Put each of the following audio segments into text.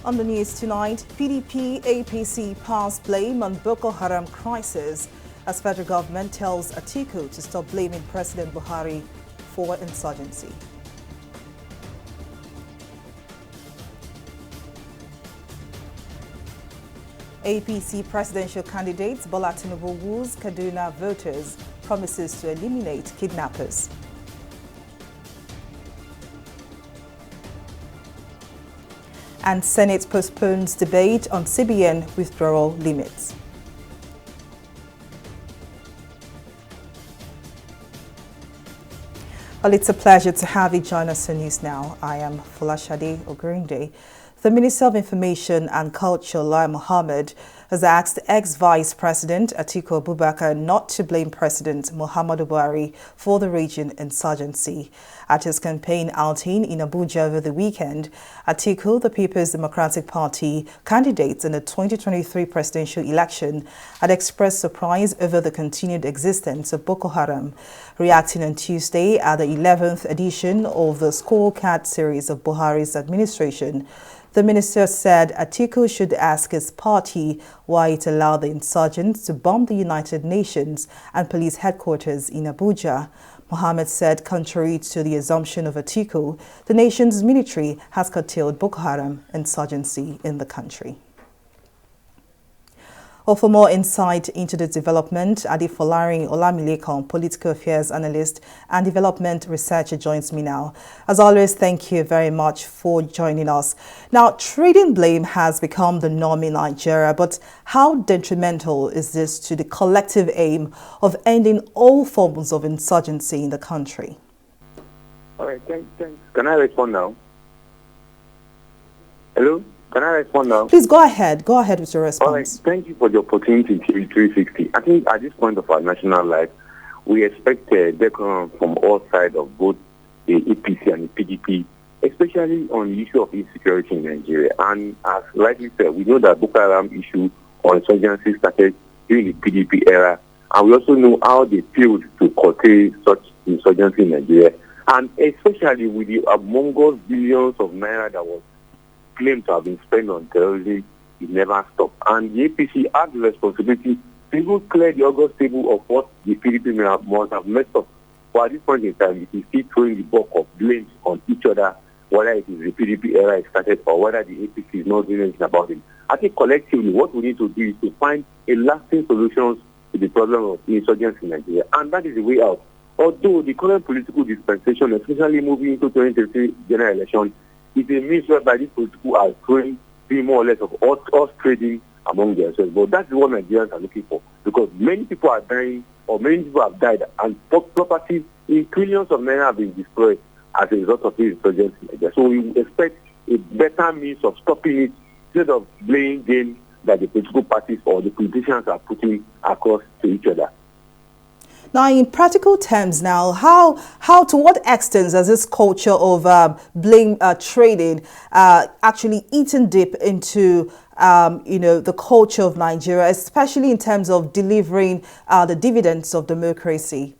On the news tonight, PDP APC pass blame on Boko Haram crisis as federal government tells Atiku to stop blaming President Buhari for insurgency. APC presidential candidate Bola Tinubu woos Kaduna voters, promises to eliminate kidnappers. And Senate postpones debate on CBN withdrawal limits. Well, it's a pleasure to have you join us on News Now. I am Folashade Ogurinde. The Minister of Information and Culture, Lai Mohammed, has asked ex-Vice President Atiku Abubakar not to blame President Muhammadu Buhari for the region insurgency. At his campaign outing in Abuja over the weekend, Atiku, the People's Democratic Party candidate in the 2023 presidential election, had expressed surprise over the continued existence of Boko Haram. Reacting on Tuesday at the 11th edition of the Scorecard series of Buhari's administration, the minister said Atiku should ask his party why it allowed the insurgents to bomb the United Nations and police headquarters in Abuja. Mohammed said, contrary to the assumption of Atiku, the nation's military has curtailed Boko Haram insurgency in the country. Well, for more insight into the development, Adefolarin Olamilekan, political affairs analyst and development researcher, joins me now. As always, thank you very much for joining us. Now, trading blame has become the norm in Nigeria, but how detrimental is this to the collective aim of ending all forms of insurgency in the country? All right, thanks. Can I respond now? Hello? Can I respond now? Please go ahead. Go ahead with your response. All right. Thank you for the opportunity, TV360. I think at this point of our national life, we expect decorum from all sides of both the APC and the PDP, especially on the issue of insecurity in Nigeria. And as rightly said, we know that Boko Haram issue on insurgency started during the PDP era. And we also know how they failed to curtail such insurgency in Nigeria. And especially with the humongous billions of naira that was claimed to have been spent on terrorism, it never stopped. And the APC had the responsibility to even clear the August table of what the PDP must have messed up. But at this point in time, it is still throwing the bulk of blames on each other, whether it is the PDP era it started or whether the APC is not doing anything about it. I think collectively, what we need to do is to find a lasting solution to the problem of insurgency in Nigeria. And that is the way out. Although the current political dispensation, especially moving into 2023 general election, it's a means whereby these people are doing more or less of us trading among themselves. But that's what Nigerians are looking for, because many people are dying, or many people have died, and property in trillions of naira have been destroyed as a result of this insurgency. So we expect a better means of stopping it instead of playing games that the political parties or the politicians are putting across to each other. Now, in practical terms now, how to what extent has this culture of blame trading actually eaten deep into, the culture of Nigeria, especially in terms of delivering the dividends of democracy?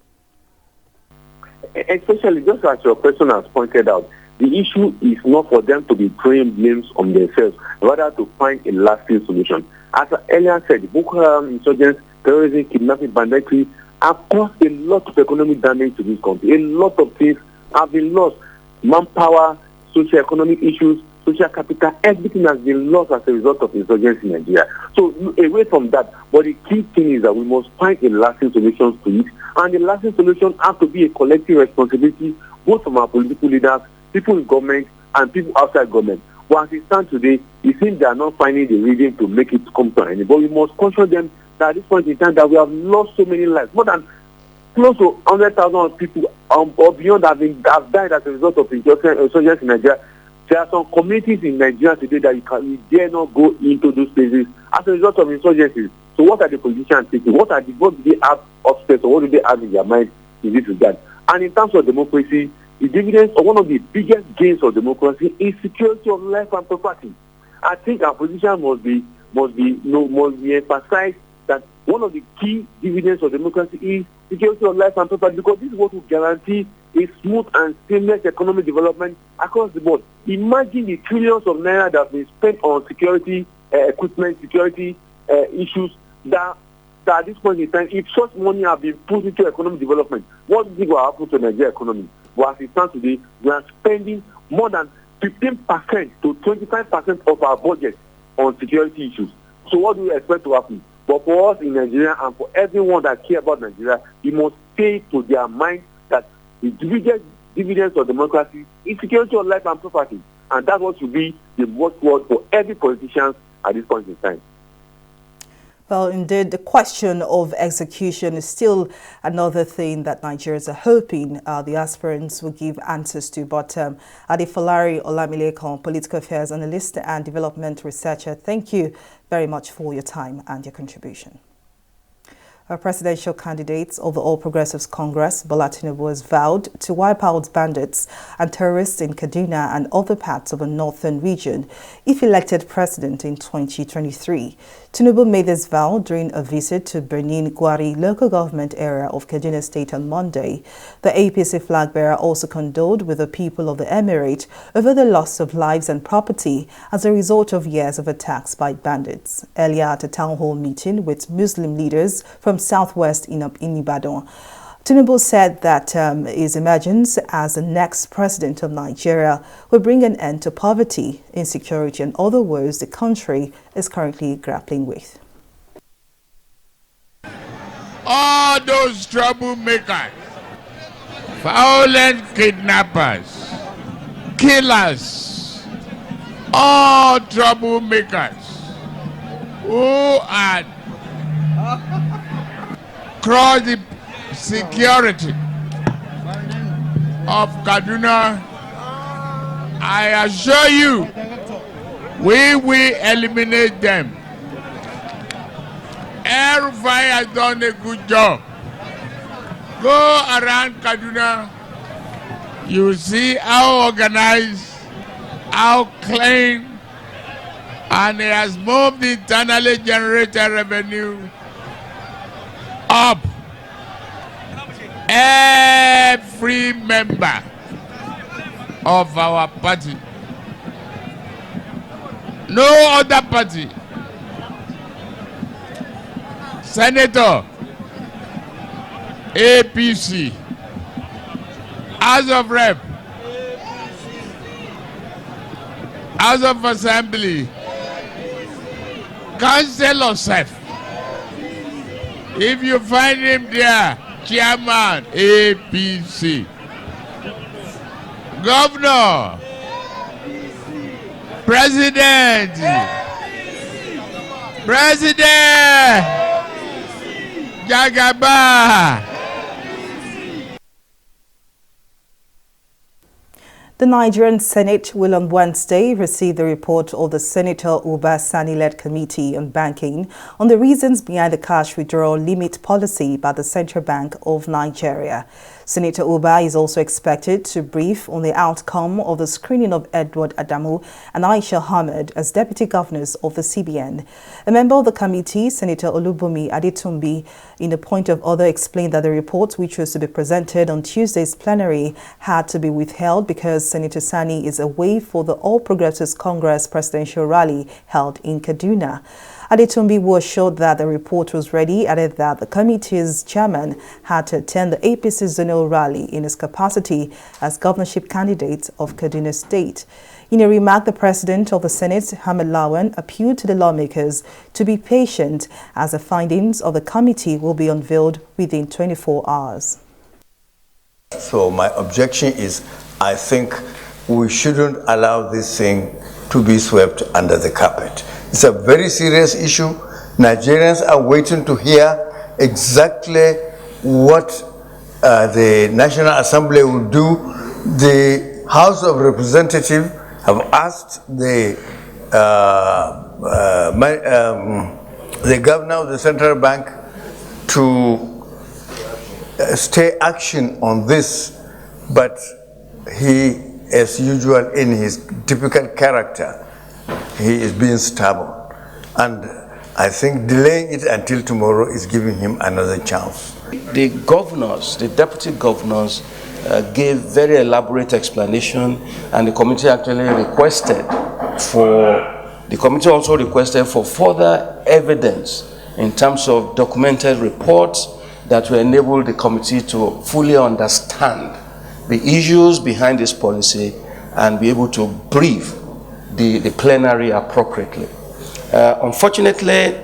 Especially, just as your person has pointed out, the issue is not for them to be throwing blames on themselves, rather to find a lasting solution. As I earlier said, Boko Haram insurgents, terrorism, kidnapping, banditry have caused a lot of economic damage to this country. A lot of things have been lost. Manpower, socio-economic issues, social capital, everything has been lost as a result of insurgency in Nigeria. So away from that, but the key thing is that we must find a lasting solution to it. And the lasting solution has to be a collective responsibility, both from our political leaders, people in government, and people outside government. But as it stands today, it seems they are not finding the reason to make it come to an end. But we must caution them that at this point in time that we have lost so many lives. More than close to 100,000 people or beyond have died as a result of insurgency in Nigeria. There are some communities in Nigeria today that you dare not go into those places as a result of insurgencies. So what are the politicians thinking? What do they have upstairs, or what do they have in their mind in this regard? And in terms of democracy, the dividends of one of the biggest gains of democracy is security of life and property. I think our position must be emphasized that one of the key dividends of democracy is security of life and property, because this is what will guarantee a smooth and seamless economic development across the board. Imagine the trillions of naira that have been spent on security equipment, security issues that at this point in time, if such money have been put into economic development, what do you think will happen to Nigerian economy? Well, as it stands today, we are spending more than 15% to 25% of our budget on security issues. So what do we expect to happen? But for us in Nigeria and for everyone that cares about Nigeria, we must stay to their mind that the dividends of democracy is security of life and property. And that's what should be the watchword for every politician at this point in time. Well, indeed, the question of execution is still another thing that Nigerians are hoping the aspirants will give answers to. But Adefalari Olamilekan, political affairs analyst and development researcher, thank you very much for your time and your contribution. Our presidential candidates of the All Progressives Congress, Bola Tinubu, has vowed to wipe out bandits and terrorists in Kaduna and other parts of the northern region if elected president in 2023. Tinubu made this vow during a visit to Benin Gwari local government area of Kaduna State on Monday. The APC flag bearer also condoled with the people of the emirate over the loss of lives and property as a result of years of attacks by bandits. Earlier at a town hall meeting with Muslim leaders from southwest in Ibadan, Tinubu said that his emergence as the next president of Nigeria will bring an end to poverty, insecurity, and other woes the country is currently grappling with. All those troublemakers, violent kidnappers, killers, all troublemakers who are cross the security of Kaduna, I assure you, we will eliminate them. El-Rufai has done a good job. Go around Kaduna, you see how organized, how clean, and he has moved the internally generated revenue up. Every member of our party, no other party, Senator, APC, House of Rep, House of Assembly, Council of Self. If you find him there, Chairman, APC, Governor, President, Jagaba. The Nigerian Senate will on Wednesday receive the report of the Senator Uba Sani-led Committee on Banking on the reasons behind the cash withdrawal limit policy by the Central Bank of Nigeria. Senator Uba is also expected to brief on the outcome of the screening of Edward Adamu and Aisha Ahmed as deputy governors of the CBN. A member of the committee, Senator Olubunmi Adetunbi, in a point of order, explained that the report, which was to be presented on Tuesday's plenary, had to be withheld because Senator Sani is away for the All Progressives Congress presidential rally held in Kaduna. Adetunbi was assured that the report was ready, added that the committee's chairman had to attend the APC zonal rally in his capacity as governorship candidate of Kaduna State. In a remark, the president of the Senate, Hamid Lawan, appealed to the lawmakers to be patient as the findings of the committee will be unveiled within 24 hours. So my objection is, I think we shouldn't allow this thing to be swept under the carpet. It's a very serious issue. Nigerians are waiting to hear exactly what the National Assembly will do. The House of Representatives have asked the governor of the central bank to stay action on this, but he, as usual in his typical character, he is being stubborn. And I think delaying it until tomorrow is giving him another chance. The governors, the deputy governors, gave very elaborate explanation, and the committee actually requested for further evidence in terms of documented reports that will enable the committee to fully understand the issues behind this policy and be able to brief the plenary appropriately. Unfortunately,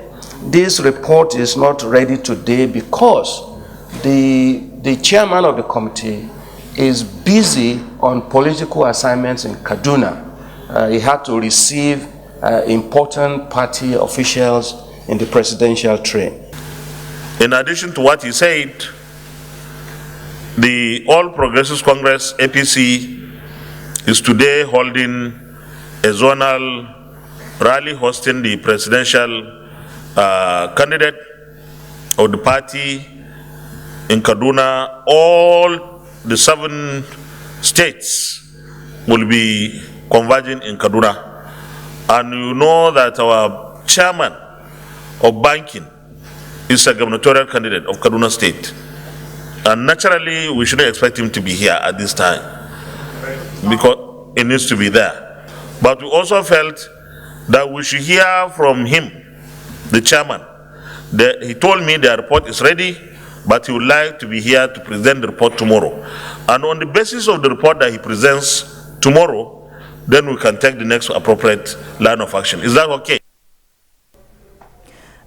this report is not ready today because the chairman of the committee is busy on political assignments in Kaduna. He had to receive important party officials in the presidential train. In addition to what he said, the All Progressives Congress, APC, is today holding a zonal rally hosting the presidential candidate of the party in Kaduna. All the 7 states will be converging in Kaduna. And you know that our chairman of banking is a gubernatorial candidate of Kaduna State. And naturally, we shouldn't expect him to be here at this time because it needs to be there. But we also felt that we should hear from him, the chairman. He told me the report is ready, but he would like to be here to present the report tomorrow. And on the basis of the report that he presents tomorrow, then we can take the next appropriate line of action. Is that okay?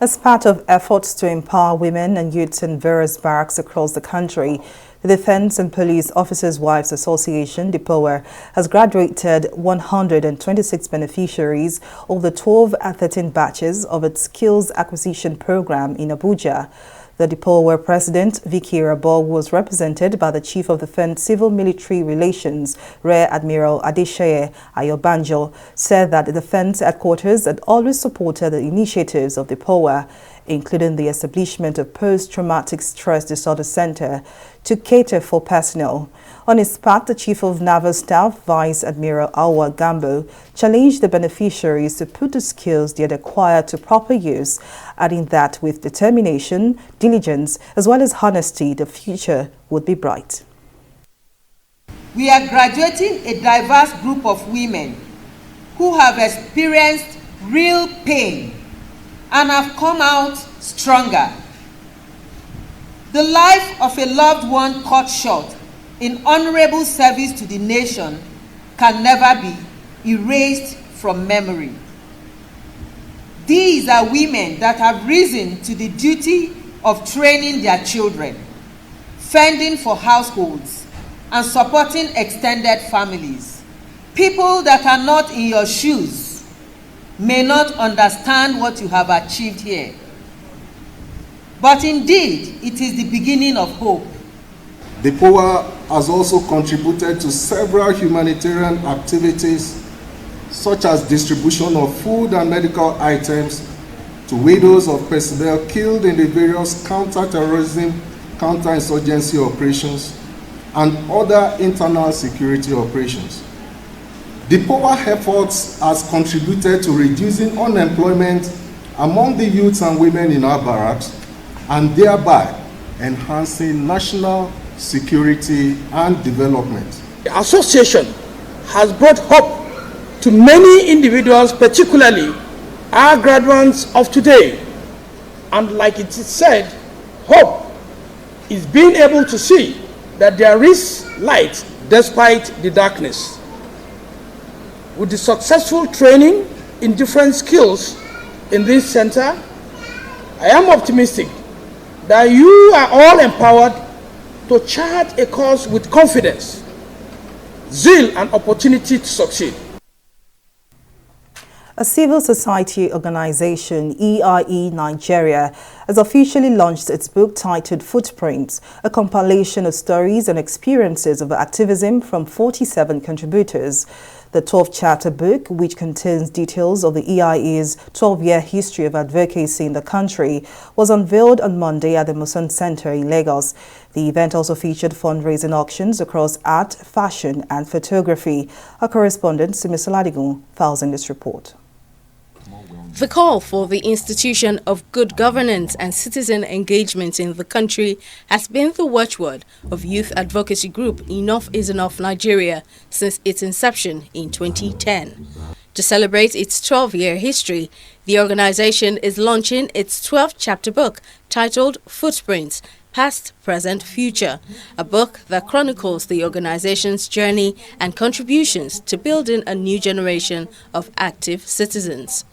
As part of efforts to empower women and youths in various barracks across the country, the Defense and Police Officers' Wives Association, DPOWA, has graduated 126 beneficiaries of the 12 and 13 batches of its Skills Acquisition Program in Abuja. The DPOWA President, Vicky Rabo, was represented by the Chief of Defense Civil Military Relations, Rear Admiral Adesheye Ayobanjo, said that the Defense Headquarters had always supported the initiatives of DPOWA, including the establishment of Post-Traumatic Stress Disorder Center to cater for personnel. On his part, the Chief of Naval Staff, Vice Admiral Awa Gambo, challenged the beneficiaries to put the skills they had acquired to proper use, adding that with determination, diligence, as well as honesty, the future would be bright. We are graduating a diverse group of women who have experienced real pain and have come out stronger. The life of a loved one cut short in honorable service to the nation can never be erased from memory. These are women that have risen to the duty of training their children, fending for households, and supporting extended families. People that are not in your shoes may not understand what you have achieved here. But indeed, it is the beginning of hope. The DPOWA has also contributed to several humanitarian activities, such as distribution of food and medical items to widows of personnel killed in the various counter-terrorism, counter-insurgency operations, and other internal security operations. The DPOWA efforts has contributed to reducing unemployment among the youths and women in our barracks, and thereby enhancing national security and development. The association has brought hope to many individuals, particularly our graduates of today. And like it is said, hope is being able to see that there is light despite the darkness. With the successful training in different skills in this center, I am optimistic that you are all empowered to chart a course with confidence, zeal, and opportunity to succeed. A civil society organization, EIE Nigeria, has officially launched its book titled Footprints, a compilation of stories and experiences of activism from 47 contributors. The 12-chapter book, which contains details of the EIE's 12-year history of advocacy in the country, was unveiled on Monday at the Muson Center in Lagos. The event also featured fundraising auctions across art, fashion, and photography. Our correspondent, Simi Saladigun, files in this report. The call for the institution of good governance and citizen engagement in the country has been the watchword of youth advocacy group Enough is Enough Nigeria since its inception in 2010. To celebrate its 12-year history, the organization is launching its 12th chapter book titled Footprints, Past, Present, Future, a book that chronicles the organization's journey and contributions to building a new generation of active citizens.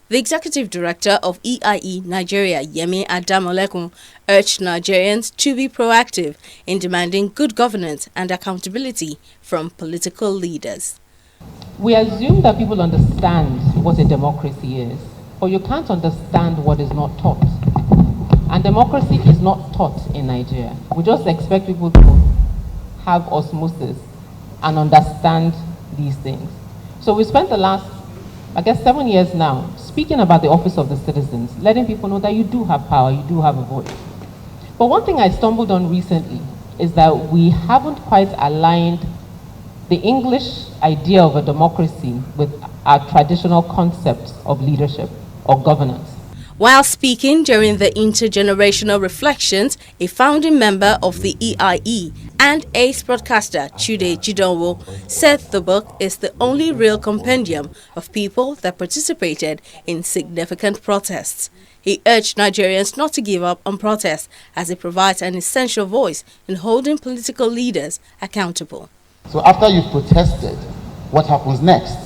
The executive director of EIE Nigeria, Yemi Adamolekun, urged Nigerians to be proactive in demanding good governance and accountability from political leaders. We assume that people understand what a democracy is, but you can't understand what is not taught. And democracy is not taught in Nigeria. We just expect people to have osmosis and understand these things. So we spent the last, 7 years now, speaking about the office of the citizens, letting people know that you do have power, you do have a voice. But one thing I stumbled on recently is that we haven't quite aligned the English idea of a democracy with our traditional concepts of leadership or governance. While speaking during the intergenerational reflections, a founding member of the EIE and ace broadcaster Chude Jidonwo said the book is the only real compendium of people that participated in significant protests. He urged Nigerians not to give up on protests as it provides an essential voice in holding political leaders accountable. So after you've protested, what happens next?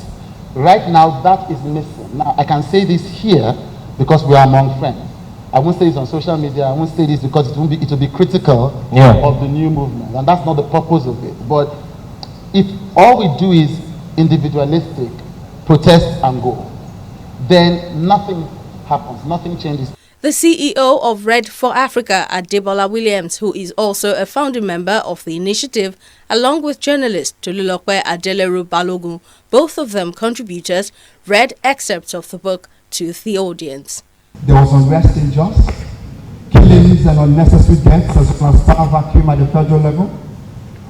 Right now, that is missing. Now, I can say this here because we are among friends. I won't say this on social media. I won't say this because it will be critical of the new movement. And that's not the purpose of it. But if all we do is individualistic, protest and go, then nothing happens, nothing changes. The CEO of Red for Africa, Adebola Williams, who is also a founding member of the initiative, along with journalist Tolulope Adeleru Balogun, both of them contributors, read excerpts of the book to the audience. There was unrest in Jos, killings and unnecessary deaths as well as power vacuum at the federal level.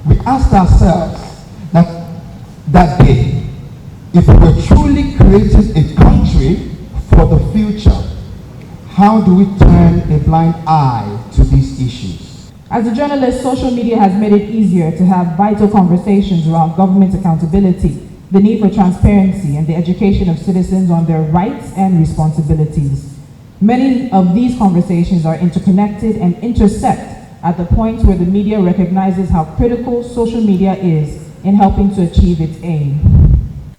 We asked ourselves that day, if we were truly creating a country for the future, how do we turn a blind eye to these issues? As a journalist, social media has made it easier to have vital conversations around government accountability, the need for transparency, and the education of citizens on their rights and responsibilities. Many of these conversations are interconnected and intersect at the point where the media recognizes how critical social media is in helping to achieve its aim.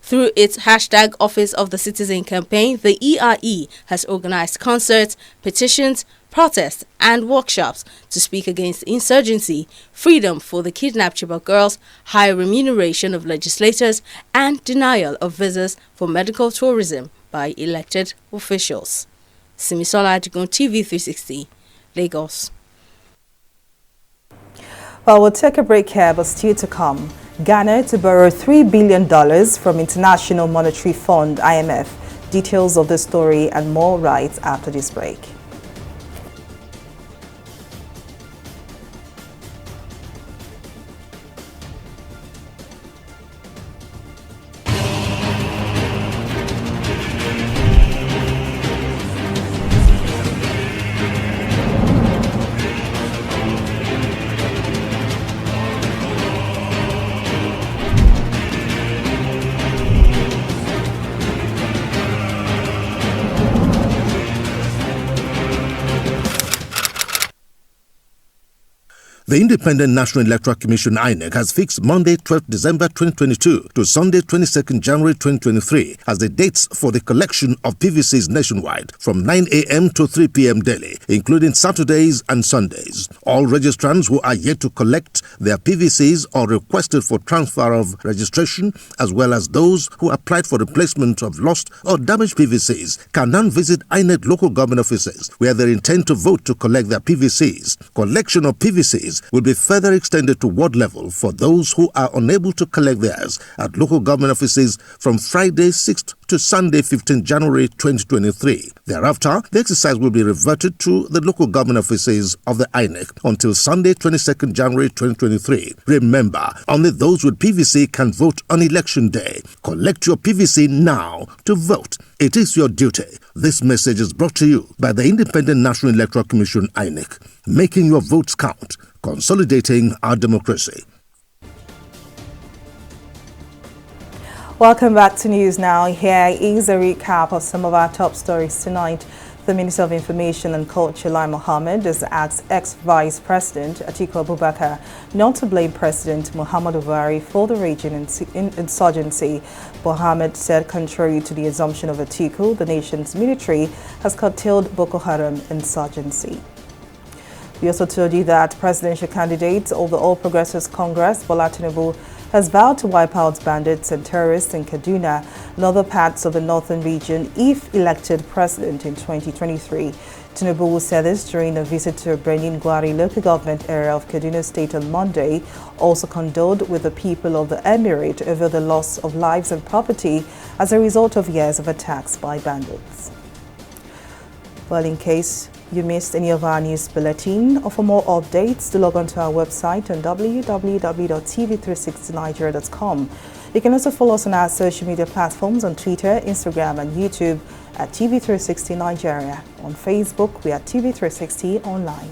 Through its hashtag Office of the Citizen campaign, the EIE has organized concerts, petitions, protests, and workshops to speak against insurgency, freedom for the kidnapped Chibok girls, high remuneration of legislators, and denial of visas for medical tourism by elected officials. Simisola Adigun, TV360, Lagos. Well, we'll take a break here, but still to come. Ghana to borrow $3 billion from International Monetary Fund, IMF. Details of the story and more right after this break. The Independent National Electoral Commission (INEC) has fixed Monday, 12th December 2022 to Sunday, 22nd January 2023 as the dates for the collection of PVCs nationwide from 9 a.m. to 3 p.m. daily, including Saturdays and Sundays. All registrants who are yet to collect their PVCs or requested for transfer of registration, as well as those who applied for replacement of lost or damaged PVCs, can now visit INEC local government offices where they intend to vote to collect their PVCs. Collection of PVCs fees will be further extended to ward level for those who are unable to collect theirs at local government offices from Friday 6th to Sunday 15 January 2023. Thereafter, the exercise will be reverted to the local government offices of the INEC until Sunday 22nd January 2023. Remember, only those with PVC can vote on election day. Collect your PVC now to vote. It is your duty. This message is brought to you by the Independent National Electoral Commission, INEC, making your votes count, consolidating our democracy. Welcome back to News Now. Here is a recap of some of our top stories tonight. The Minister of Information and Culture, Lai Mohammed, has asked ex-Vice President Atiku Abubakar not to blame President Muhammadu Buhari for the raging insurgency. Mohammed said, contrary to the assumption of Atiku, the nation's military has curtailed Boko Haram insurgency. We also told you that presidential candidate of the All Progressives Congress, Bola Tinubu, has vowed to wipe out bandits and terrorists in Kaduna and other parts of the northern region if elected president in 2023. Tinubu said this during a visit to Benin Gwari local government area of Kaduna State on Monday, also condoled with the people of the emirate over the loss of lives and property as a result of years of attacks by bandits. Well, in case you missed any of our news bulletin, or for more updates, to log on to our website on www.tv360nigeria.com. You can also follow us on our social media platforms on Twitter, Instagram, and YouTube at TV360 Nigeria. On Facebook, we are TV360 Online.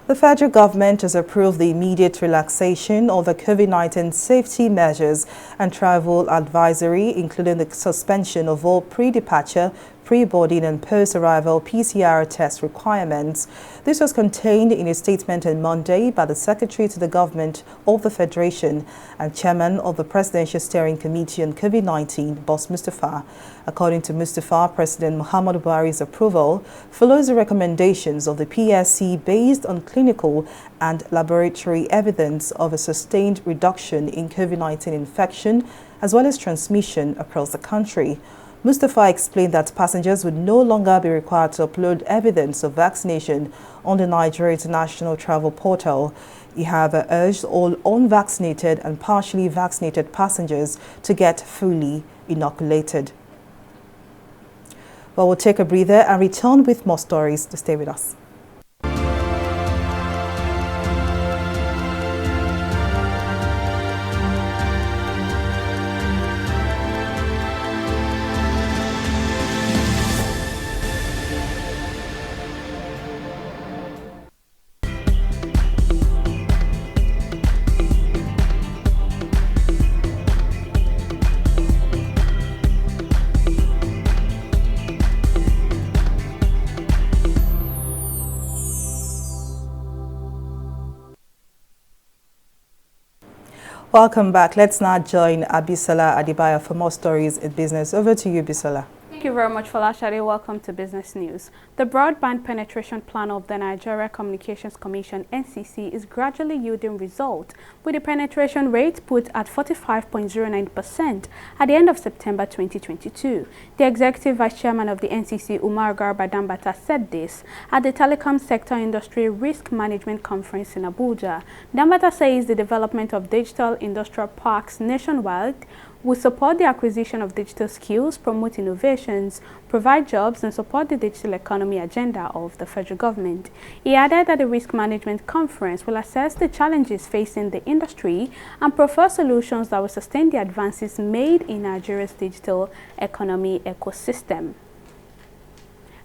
The federal government has approved the immediate relaxation of the COVID-19 safety measures and travel advisory, including the suspension of all pre-departure, pre-boarding and post-arrival PCR test requirements. This was contained in a statement on Monday by the Secretary to the Government of the Federation and Chairman of the Presidential Steering Committee on COVID-19, Boss Mustafa. According to Mustafa, President Muhammadu Buhari's approval follows the recommendations of the PSC based on clinical and laboratory evidence of a sustained reduction in COVID-19 infection as well as transmission across the country. Mustafa explained that passengers would no longer be required to upload evidence of vaccination on the Nigeria International Travel Portal. He, however, urged all unvaccinated and partially vaccinated passengers to get fully inoculated. Well, we'll take a breather and return with more stories. To stay with us. Welcome back. Let's now join Abisola Adibaya for more stories in business. Over to you, Bisola. Thank you very much, Folashade. Welcome to Business News. The broadband penetration plan of the Nigeria Communications Commission, NCC, is gradually yielding results, with the penetration rate put at 45.09% at the end of September 2022. The Executive Vice Chairman of the NCC, Umar Garba Dambata, said this at the Telecom Sector Industry Risk Management Conference in Abuja. Dambata says the development of digital industrial parks nationwide will support the acquisition of digital skills, promote innovations, provide jobs, and support the digital economy agenda of the federal government. He added that the Risk Management Conference will assess the challenges facing the industry and prefer solutions that will sustain the advances made in Nigeria's digital economy ecosystem.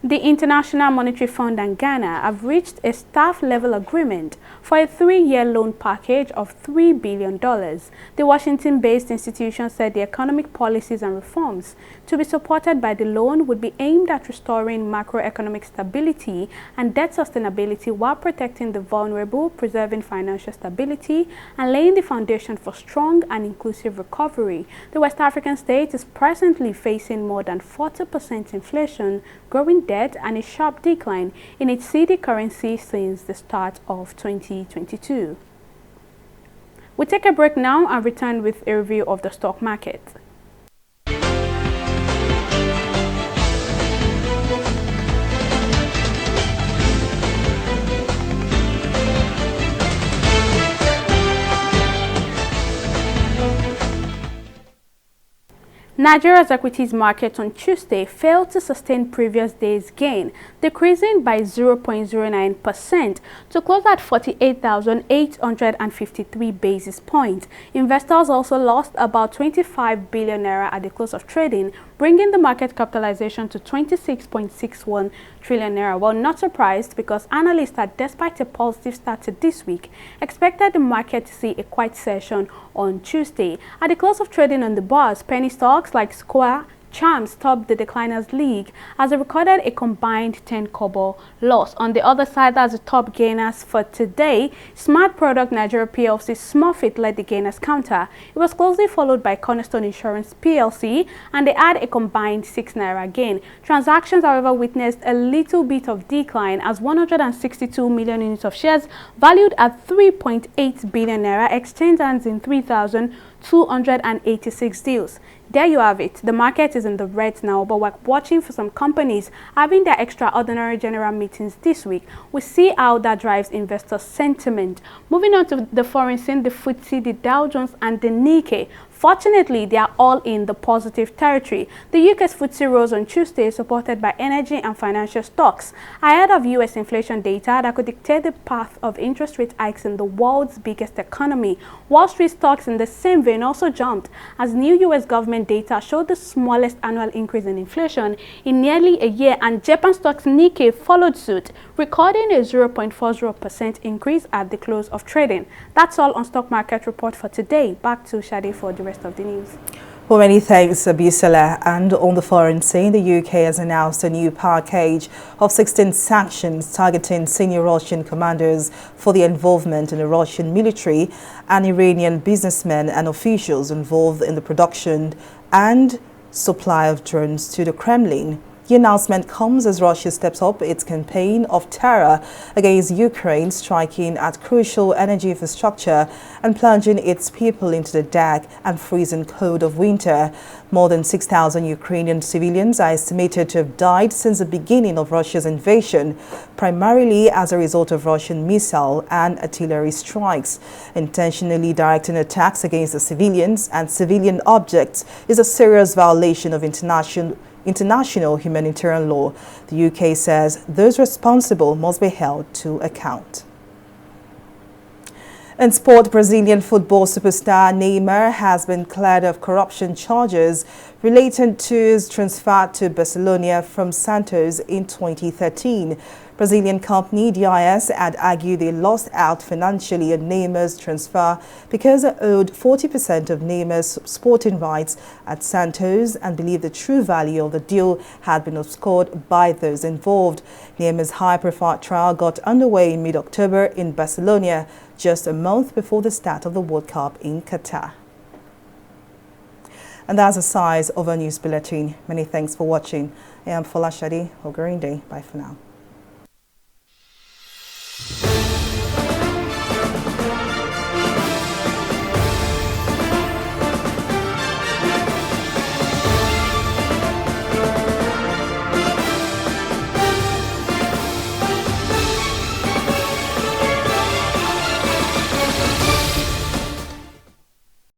The International Monetary Fund and Ghana have reached a staff-level agreement for a 3-year loan package of $3 billion. The Washington-based institution said the economic policies and reforms to be supported by the loan would be aimed at restoring macroeconomic stability and debt sustainability while protecting the vulnerable, preserving financial stability, and laying the foundation for strong and inclusive recovery. The West African state is presently facing more than 40% inflation, growing debt, debt and a sharp decline in its cedi currency since the start of 2022. We take a break now and return with a review of the stock market. Nigeria's equities market on Tuesday failed to sustain previous day's gain, decreasing by 0.09% to close at 48,853 basis points. Investors also lost about 25 billion naira at the close of trading, bringing the market capitalization to 26.61 trillion naira. Well, not surprised, because analysts had, despite a positive start to this week, expected the market to see a quiet session on Tuesday. At the close of trading on the bars, penny stocks like Square Charms topped the decliners league as they recorded a combined 10 kobo loss. On the other side, as the top gainers for today, Smart Product Nigeria PLC Smurfit led the gainers counter. It was closely followed by Cornerstone Insurance PLC, and they had a combined 6 naira gain. Transactions, however, witnessed a little bit of decline as 162 million units of shares valued at 3.8 billion naira exchanged hands in 3,286 deals. There you have it. The market is in the red now, but we're watching for some companies having their extraordinary general meetings this week. We'll see how that drives investor sentiment. Moving on to the foreign scene, the FTSE, the Dow Jones and the Nikkei. Fortunately, they are all in the positive territory. The UK's FTSE rose on Tuesday, supported by energy and financial stocks, ahead of US inflation data that could dictate the path of interest rate hikes in the world's biggest economy. Wall Street stocks in the same vein also jumped as new US government data showed the smallest annual increase in inflation in nearly a year, and Japan stocks Nikkei followed suit, recording a 0.40% increase at the close of trading. That's all on Stock Market Report for today. Back to Shadi for the rest of the news. Well, many thanks, Abisala. And on the foreign scene, the UK has announced a new package of 16 sanctions targeting senior Russian commanders for their involvement in the Russian military and Iranian businessmen and officials involved in the production and supply of drones to the Kremlin. The announcement comes as Russia steps up its campaign of terror against Ukraine, striking at crucial energy infrastructure and plunging its people into the dark and freezing cold of winter. More than 6,000 Ukrainian civilians are estimated to have died since the beginning of Russia's invasion, primarily as a result of Russian missile and artillery strikes. Intentionally directing attacks against the civilians and civilian objects is a serious violation of international humanitarian law. The UK says those responsible must be held to account. In sport, Brazilian football superstar Neymar has been cleared of corruption charges related to his transfer to Barcelona from Santos in 2013. Brazilian company DIS had argued they lost out financially on Neymar's transfer because they owed 40% of Neymar's sporting rights at Santos and believed the true value of the deal had been obscured by those involved. Neymar's high-profile trial got underway in mid-October in Barcelona, just a month before the start of the World Cup in Qatar. And that's the size of our news bulletin. Many thanks for watching. I am Folashade Ogurinde. Bye for now.